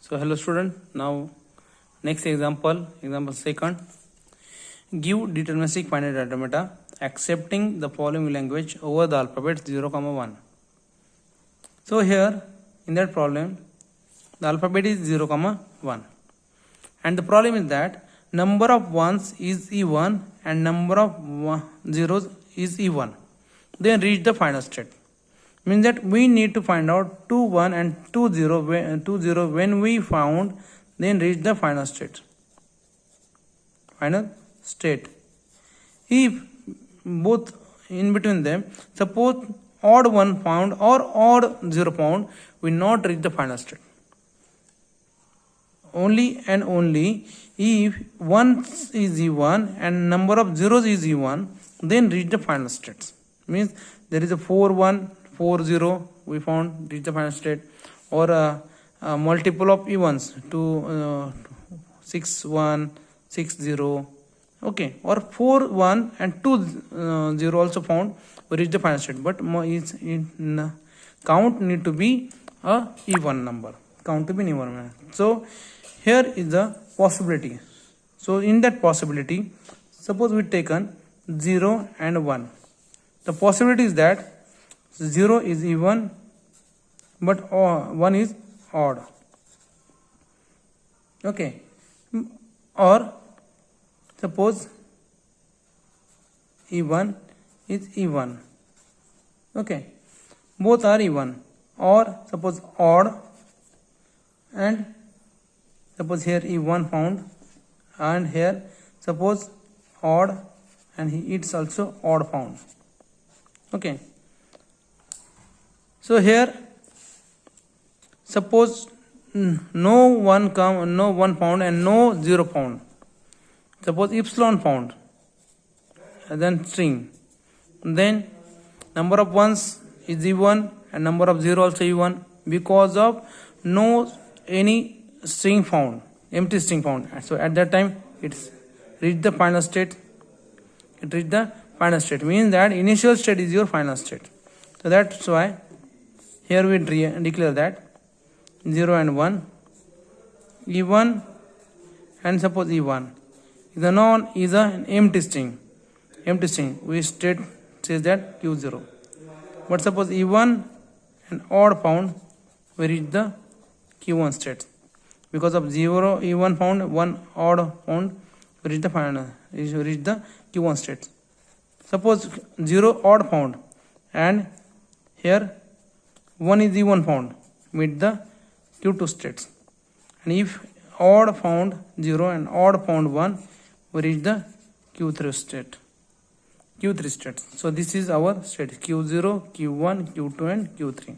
So hello student, now next example second. Give deterministic finite automata accepting the following language over the alphabet 0, 1. So here in that problem the alphabet is 0, 1 and the problem is that number of ones is even and number of zeros is even. Then reach the final state. Means that we need to find out 2 1 and 2 0 when we found, then reach the final state. If both in between them, suppose odd 1 found or odd 0 found, we not reach the final state. Only and only if 1 is even and number of zeros is even, then reach the final state. Means there is a 4 1 4 0 we found, reach the final state, or a multiple of evens to 6 1 6 0, okay, or 4 1 and 2 0 also found, we reach the final state. But count need to be a even number, so here is the possibility. So in that possibility, suppose we taken 0 and 1. The possibility is that 0 is even but 1 is odd, okay, or suppose even is even, okay, both are even, or suppose odd and suppose here even found and here suppose odd and it's also odd found, okay. So here suppose no one found and no 0 found. Suppose epsilon found, and then string. Then number of ones is even and number of 0 also even, because of no any string found, empty string found. So at that time it's reach the final state. It reach the final state, means that initial state is your final state. So that's why here we declare that 0 and 1 even, and suppose even is a non is an empty string. We says that q0. But suppose even and odd found, we reach the q1 state. Because of 0 even found, 1 odd found, we reach the final, reach the q1 state. Suppose 0 odd found and here 1 is even found, meet the q2 states. And if odd found 0 and odd found 1, we reach the q3 state. So this is our state: q0, q1, q2 and q3.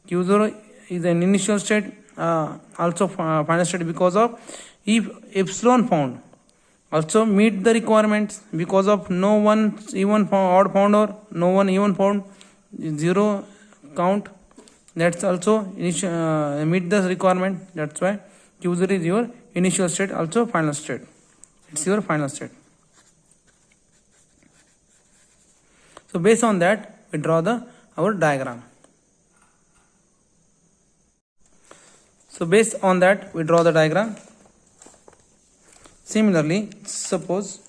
q0 is an initial state, also final state, because of if epsilon found also meet the requirements, because of no one even found, odd found, or no one even found, 0 count, that's also initial, meet the requirement. That's why q0 is your initial state, also final state. It's your final state. So based on that, we draw our diagram. So based on that, we draw the diagram. Similarly, suppose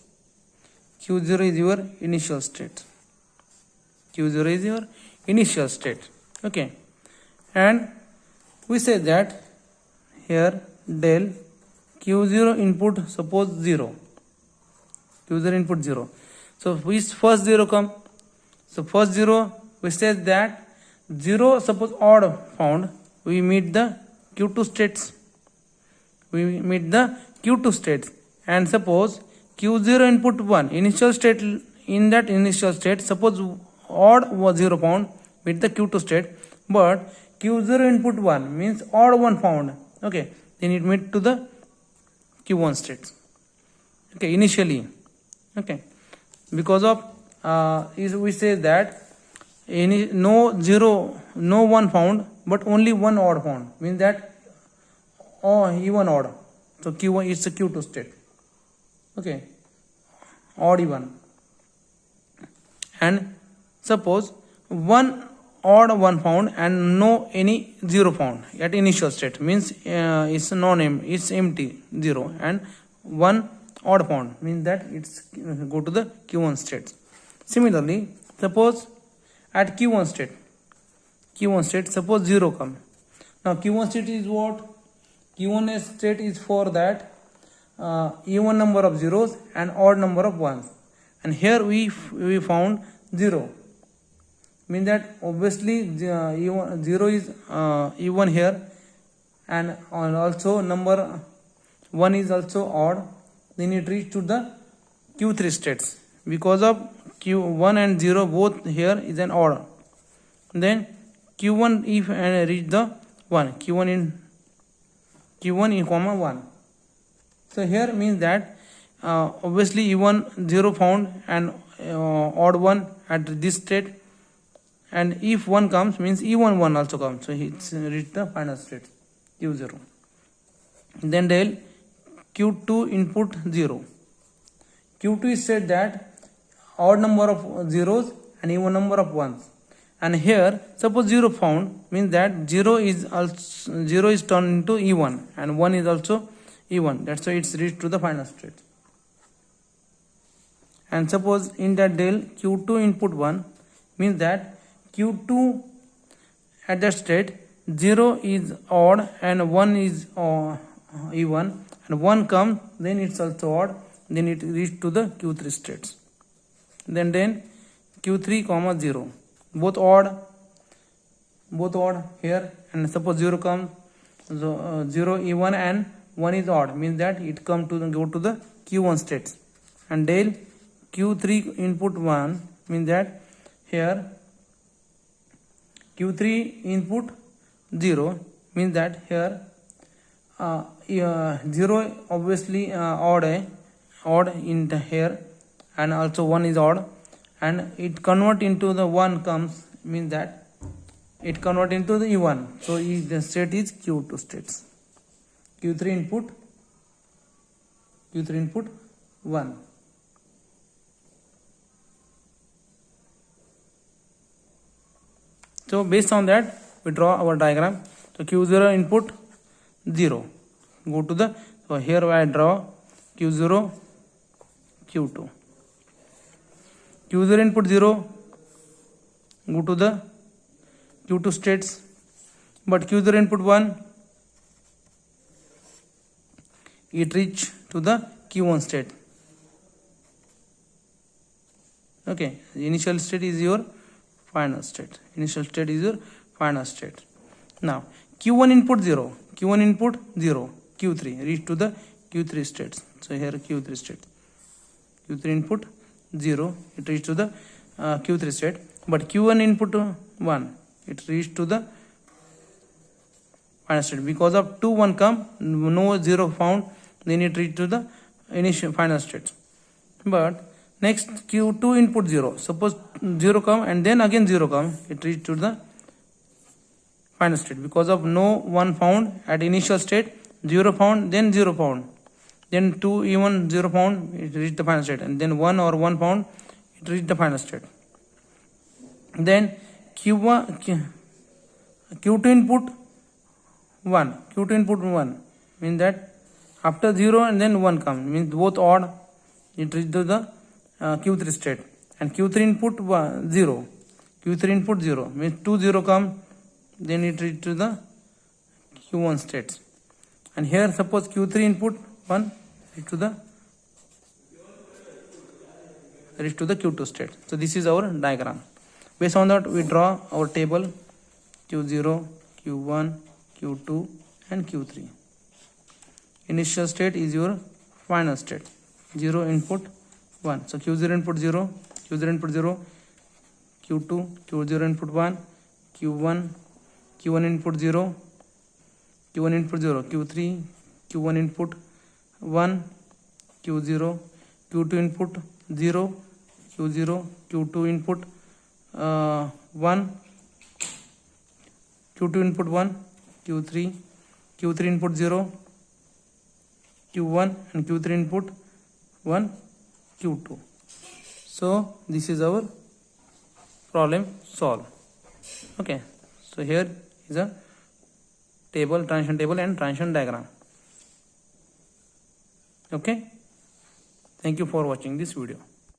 q0 is your initial state. Okay, and we say that here del q0 input, suppose 0, q0 input 0. So which first 0 come? So first 0, we say that 0 suppose odd found, we meet the q2 states. And suppose q0 input 1, initial state, in that initial state suppose odd was 0 found, meet the q2 state. But q0 input 1 means odd 1 found, okay, then it meet to the q1 state, okay, initially, okay, because of we say that no 1 found but only 1 odd found, means that even odd, so q1 is a q2 state, okay, odd even. And suppose 1 odd one found and no any zero found at initial state, means it's it's empty, zero, and one odd found means that it's go to the q1 state. Similarly, suppose at q1 state suppose 0 come. Now q1 state is what? q1 state is for that even number of zeros and odd number of ones, and here we found 0, means that obviously 0 is even here, and also number 1 is also odd. Then it reach to the q3 states because of q1 and 0 both here is an odd. Then q1 if and reach the 1, q1 in comma 1. So here means that obviously even 0 found and odd 1 at this state, and if 1 comes means even 1 also comes, so it's reached the final state q0. Then del q2 input 0. q2 is said that odd number of zeros and even number of ones, and here suppose 0 found means that 0 is turned into even and 1 is also even, that's why it's reached to the final state. And suppose in that del q2 input 1 means that q2 at that state 0 is odd and 1 is even, and 1 comes then it's also odd, then it reached to the q3 states. Then q3 comma 0, both odd here, and suppose 0 comes, so 0 even and 1 is odd, means that it come to go to the q1 states. And del q3 input 1 means that here q3 input 0 means that here 0 obviously odd in the here, and also 1 is odd, and it convert into the 1 comes, means that it convert into the even, so the state is q2 states. q3 input 1. So based on that we draw our diagram. So q0 input 0, go to the, so here I draw q0 q2. q0 input 0, go to the q2 states, but q0 input 1 it reach to the q1 state. Okay, the initial state is your final state. Now q1 input 0, q3 reach to the q3 states. So here q3 state, q3 input 0, it reach to the q3 state, but q1 input 1 it reach to the final state. Because of 2 1 come, no 0 found, then it reach to the initial final state. But next q2 input 0, suppose 0 come and then again 0 come, it reach to the final state. Because of no 1 found at initial state, 0 found, then 0 found, then 2 even 0 found, it reach the final state, and then 1 or 1 found, it reach the final state. Then q2 input 1 means that after 0 and then 1 comes, means both odd, it reach to the q3 state. And q3 input 0 means 2 0 come, then it reach to the q1 states. And here suppose q3 input 1 reach to the q2 state. So this is our diagram. Based on that we draw our table q0, q1, q2 and q3. Initial state is your final state, 0 input 1. So q0 input 0, q0 input 0, q2, q0 input 1, q1 input 0, q1 input 0, q3, q1 input 1, q0, q2 input 0, q0, q2 input 1, q2 input 1, q3 input 0, q1 and q3 input 1, q2. So this is our problem solved. Okay, so here is a table, transition table and transition diagram. Okay, thank you for watching this video.